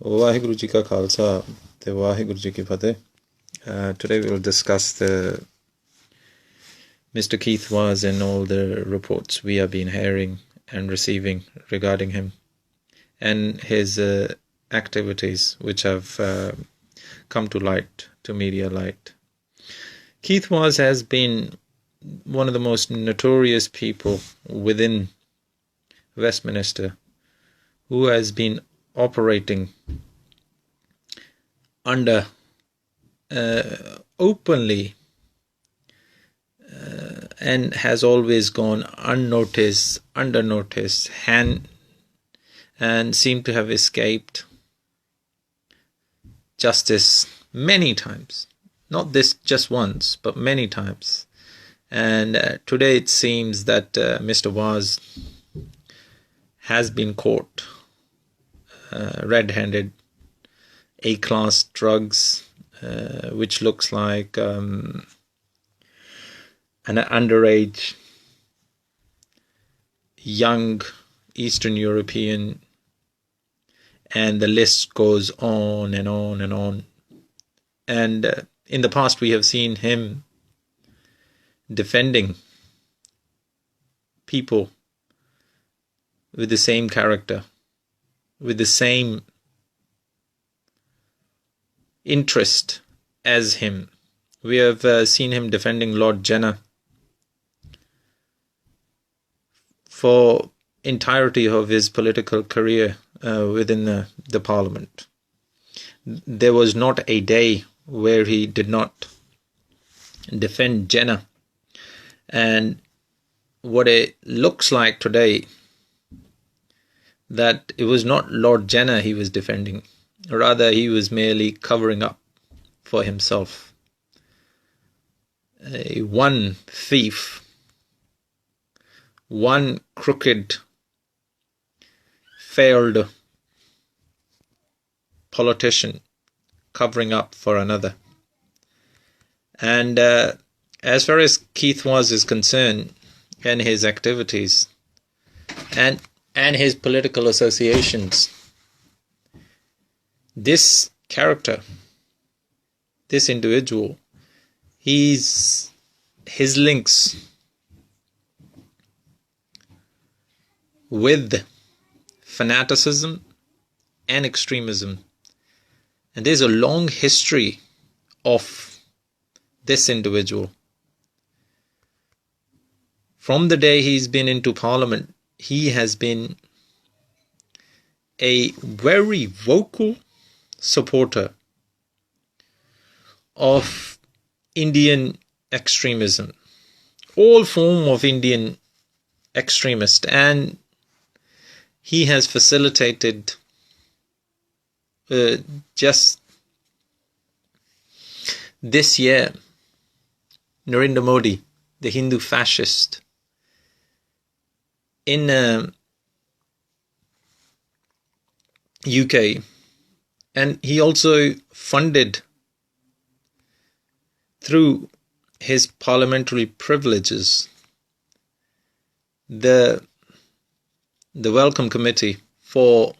Waheguru Ji Ka Khalsa te Waheguru Ji Ki Fateh. Today we will discuss the Mr. Keith was and all the reports we have been hearing and receiving regarding him and his activities which have come to light, to media light. Keith has been one of the most notorious people within Westminster who has been operating under openly and has always gone unnoticed, under notice, and seemed to have escaped justice many times. Not this just once, but many times. And today it seems that Mr. Vaz has been caught red-handed, A-class drugs, which looks like an underage young Eastern European, and the list goes on and on and on. And in the past we have seen him defending people with the same character, with the same interest as him. We have seen him defending Lord Jenner for entirety of his political career within the Parliament. There was not a day where he did not defend Jenner. And what it looks like today, that it was not Lord Jenner he was defending, rather he was merely covering up for himself. One thief, one crooked, failed politician covering up for another. And as far as Keith is concerned, and his activities, and his political associations, this character, this individual, his links with fanaticism and extremism. And there's a long history of this individual. From the day he's been into Parliament, he has been a very vocal supporter of Indian extremism, all form of Indian extremist, and he has facilitated just this year Narendra Modi, the Hindu fascist, in UK, and he also funded through his parliamentary privileges the welcome committee for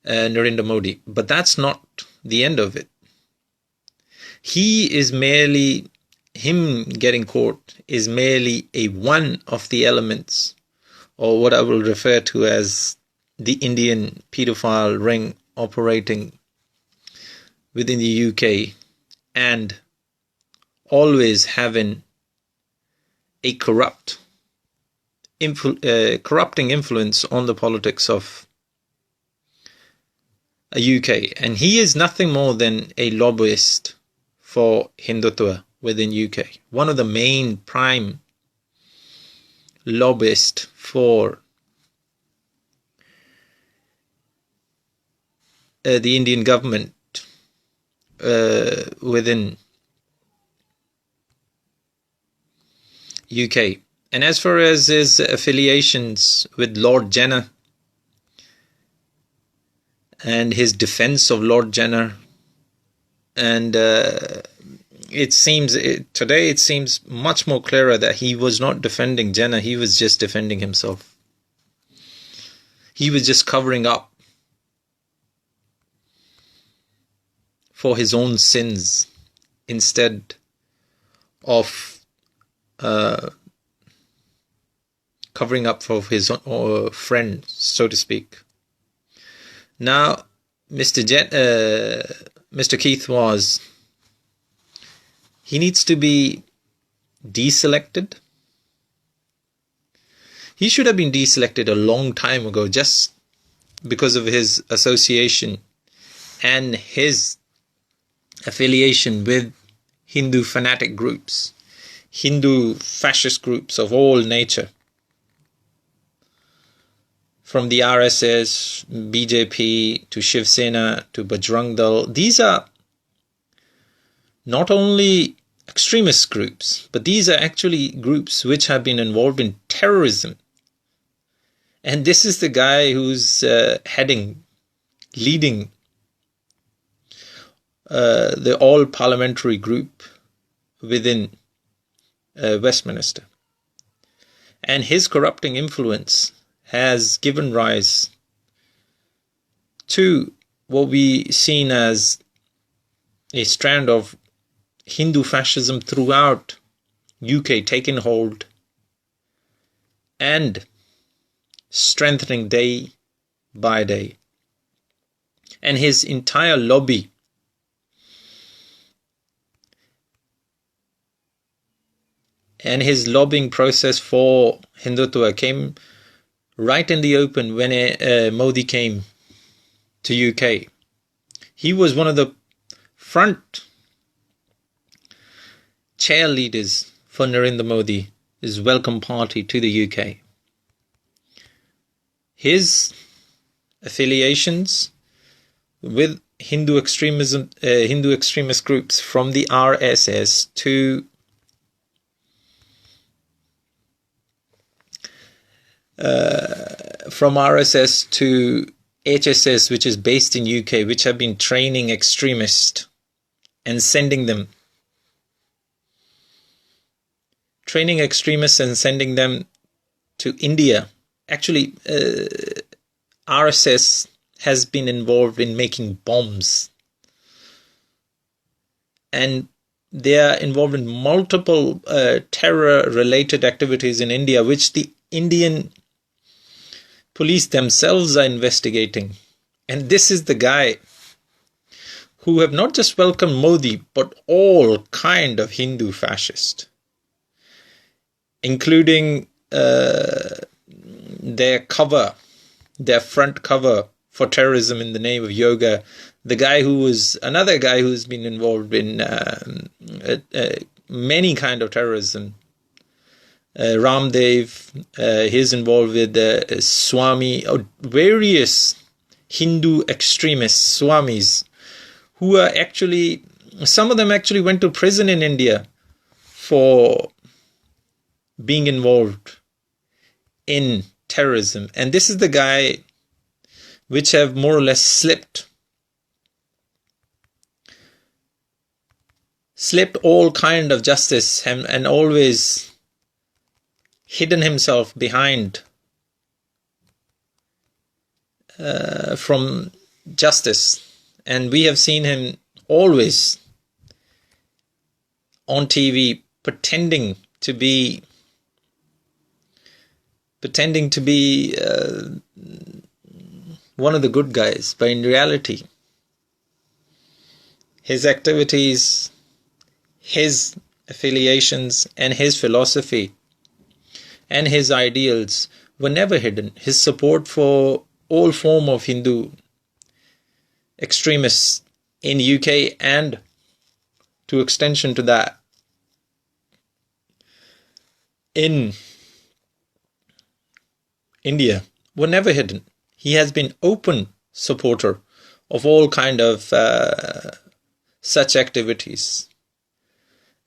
Narendra Modi. But that's not the end of it. Him getting caught is merely a one of the elements, or what I will refer to as the Indian pedophile ring operating within the UK, and always having a corrupting influence on the politics of a UK. And he is nothing more than a lobbyist for Hindutva within UK. One of the main prime lobbyists for the Indian government within UK. And as far as his affiliations with Lord Jenner and his defense of Lord Jenner, and today it seems much more clearer that he was not defending Jenner, he was just defending himself. He was just covering up for his own sins instead of covering up for his friend, so to speak. Now, Mr. Keith he needs to be deselected. He should have been deselected a long time ago just because of his association and his affiliation with Hindu fanatic groups, Hindu fascist groups of all nature. From the RSS, BJP to Shiv Sena to Bajrang Dal, these are not only extremist groups, but these are actually groups which have been involved in terrorism. And this is the guy who's leading the all-parliamentary group within Westminster. And his corrupting influence has given rise to what we seen as a strand of Hindu fascism throughout UK taking hold and strengthening day by day. And his entire lobby and his lobbying process for Hindutva came right in the open when Modi came to UK. He was one of the front chair leaders for Narendra Modi, his welcome party to the UK. His affiliations with Hindu extremist groups from the RSS to HSS, which is based in UK, which have been training extremists and sending them to India. Actually, RSS has been involved in making bombs, and they are involved in multiple terror-related activities in India, which the Indian police themselves are investigating. And this is the guy who have not just welcomed Modi, but all kind of Hindu fascists, including their front cover for terrorism in the name of yoga. Another guy who's been involved in many kind of terrorism. Ramdev, he's involved with Swami, various Hindu extremists, Swamis, who are actually, some of them actually went to prison in India for being involved in terrorism. And this is the guy which have more or less slipped all kind of justice and always hidden himself behind from justice. And we have seen him always on TV pretending to be one of the good guys, but in reality, his activities, his affiliations, and his philosophy and his ideals were never hidden. His support for all form of Hindu extremists in UK and to extension to that in India were never hidden. He has been open supporter of all kind of such activities.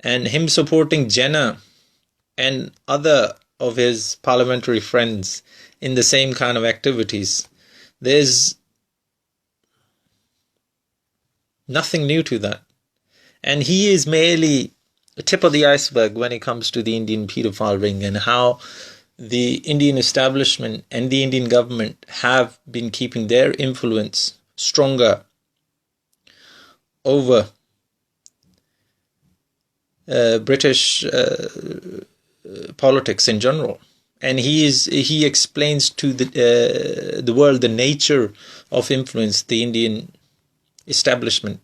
And him supporting Jinnah and other of his parliamentary friends in the same kind of activities, there's nothing new to that. And he is merely the tip of the iceberg when it comes to the Indian pedophile ring and how the Indian establishment and the Indian government have been keeping their influence stronger over British politics in general. And he explains to the world the nature of influence the Indian establishment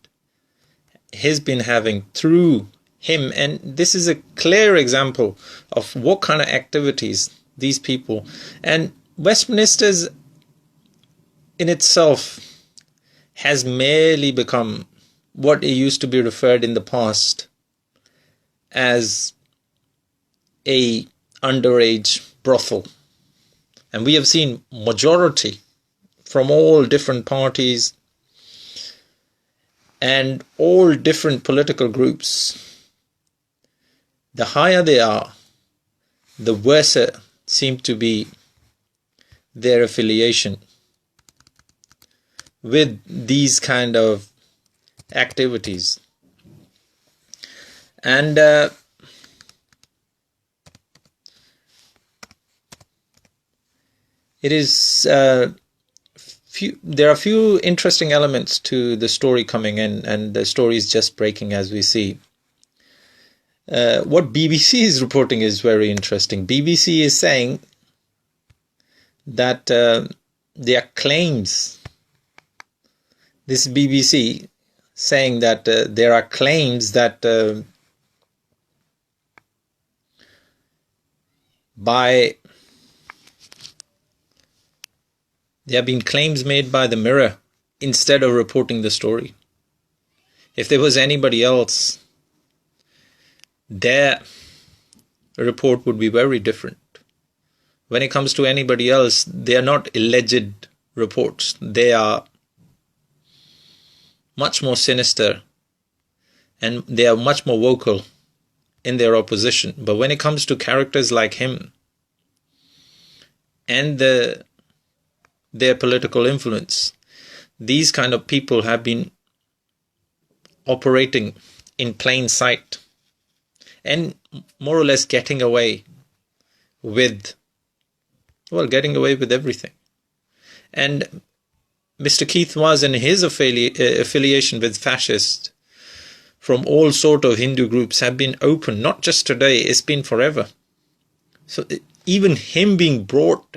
has been having through him. And this is a clear example of what kind of activities these people, and Westminster's in itself has merely become what it used to be referred in the past as a underage brothel. And we have seen majority from all different parties and all different political groups. The higher they are, the worse seem to be their affiliation with these kind of activities. And it is there are a few interesting elements to the story coming in, and the story is just breaking as we see. What BBC is reporting is very interesting. BBC is saying that there are claims. This BBC saying that there are claims that there have been claims made by the Mirror instead of reporting the story. If there was anybody else, their report would be very different. When it comes to anybody else, they are not alleged reports. They are much more sinister and they are much more vocal in their opposition. But when it comes to characters like him and their political influence, these kind of people have been operating in plain sight and more or less getting away with everything. And Mr. Keith was in his affiliation with fascists from all sort of Hindu groups have been open, not just today, it's been forever. So even him being brought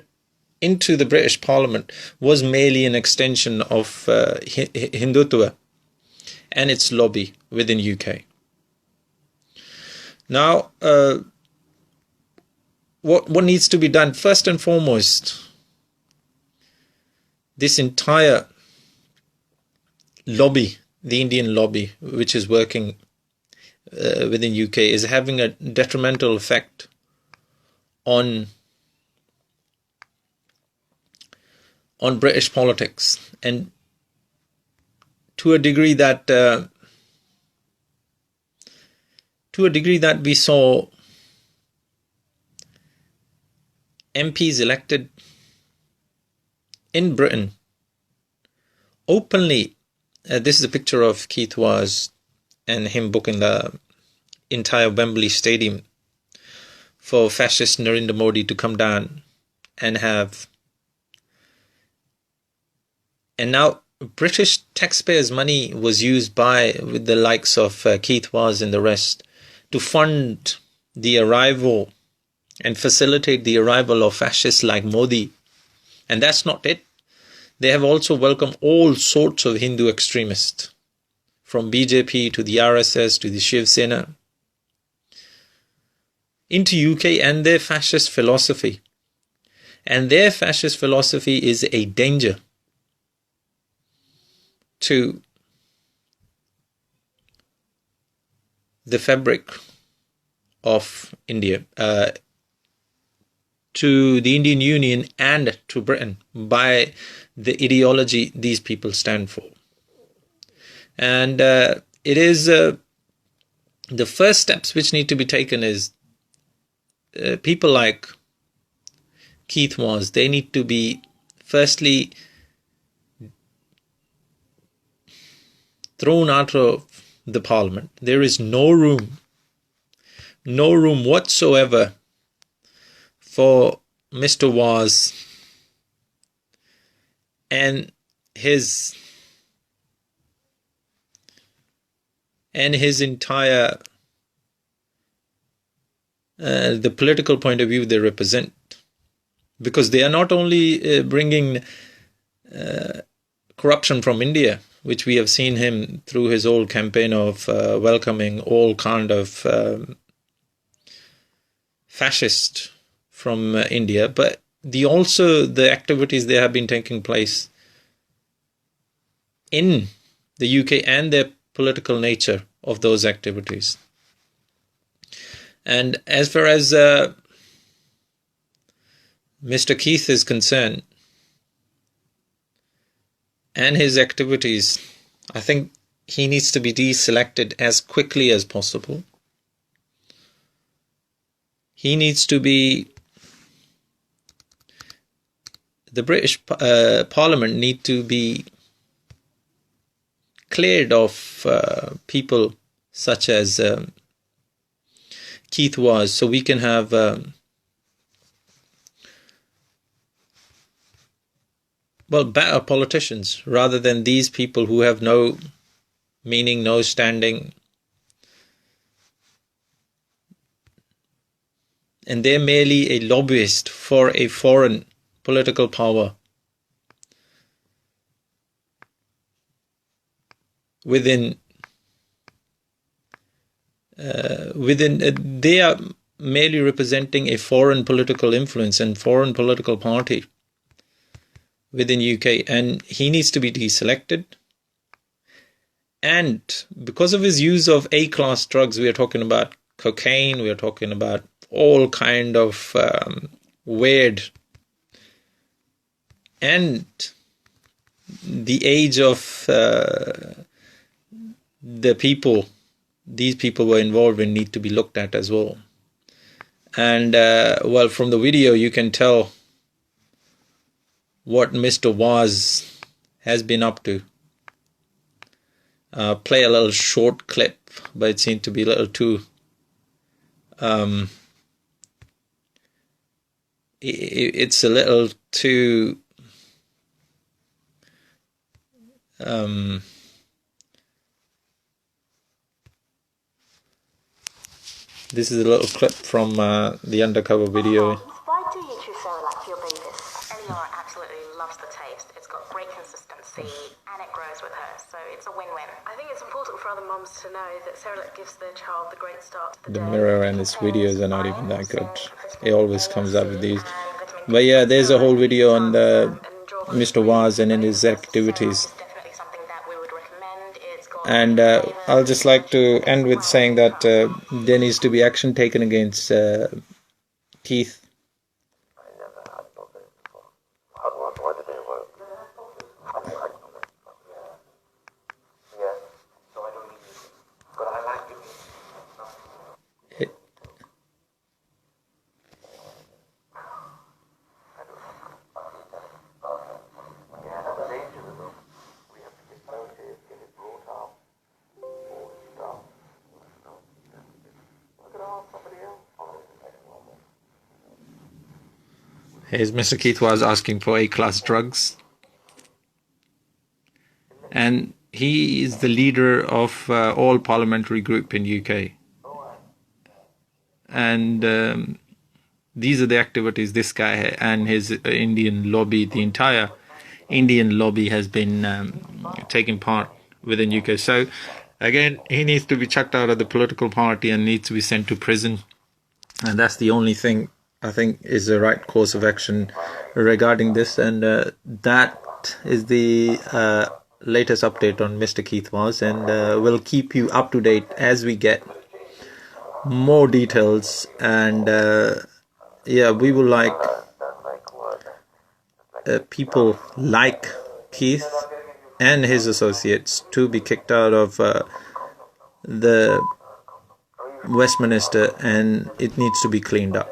into the British Parliament was merely an extension of Hindutva and its lobby within UK. Now, what needs to be done? First and foremost, this entire lobby, the Indian lobby, which is working within UK, is having a detrimental effect on British politics, and to a degree that we saw MPs elected in Britain openly. This is a picture of Keith Was and him booking the entire Wembley Stadium for fascist Narendra Modi to come down and have. And now British taxpayers' money was used with the likes of Keith Was and the rest to fund the arrival and facilitate the arrival of fascists like Modi. And that's not it. They have also welcomed all sorts of Hindu extremists, from BJP to the RSS to the Shiv Sena, into UK and their fascist philosophy. And their fascist philosophy is a danger to the fabric of India, to the Indian Union and to Britain by the ideology these people stand for. And it is the first steps which need to be taken is people like Keith Was, they need to be firstly thrown out of the Parliament. There is no room whatsoever for Mr. Waz and his entire the political point of view they represent, because they are not only bringing corruption from India, which we have seen him through his whole campaign of welcoming all kind of fascist from India, but the activities that have been taking place in the UK and their political nature of those activities. And as far as Mr. Keith is concerned and his activities, I think he needs to be deselected as quickly as possible. He needs to be, the British Parliament need to be cleared of people such as Keith was, so we can have better politicians rather than these people who have no meaning, no standing, and they're merely a lobbyist for a foreign political power within they are merely representing a foreign political influence and foreign political party within UK, and he needs to be deselected. And because of his use of A-class drugs, we are talking about cocaine, we are talking about all kind of weird, and the age of the people these people were involved in need to be looked at as well. And from the video you can tell what Mr. Waz has been up to. Play a little short clip, but it seemed to be a little too it's a little too this is a little clip from the undercover video. Why do you choose Cerelac for your babies? Eleanor absolutely loves the taste. It's got great consistency and it grows with her, so it's a win-win. I think it's important for other mums to know that Cerelac gives their child the great start to the day. The mirror and his videos are not even that good. He always comes up with these. But yeah, there's a whole video on Mr. Waz and in his activities. And I'll just like to end with saying that there needs to be action taken against Keith. Here's Mr. Keith was asking for A-class drugs, and he is the leader of all parliamentary group in UK, and these are the activities this guy and his Indian lobby, the entire Indian lobby has been taking part within UK. So again, he needs to be chucked out of the political party and needs to be sent to prison, and that's the only thing I think is the right course of action regarding this. And that is the latest update on Mr. Keith Waz, and we'll keep you up to date as we get more details. And yeah, we would like people like Keith and his associates to be kicked out of the Westminster, and it needs to be cleaned up.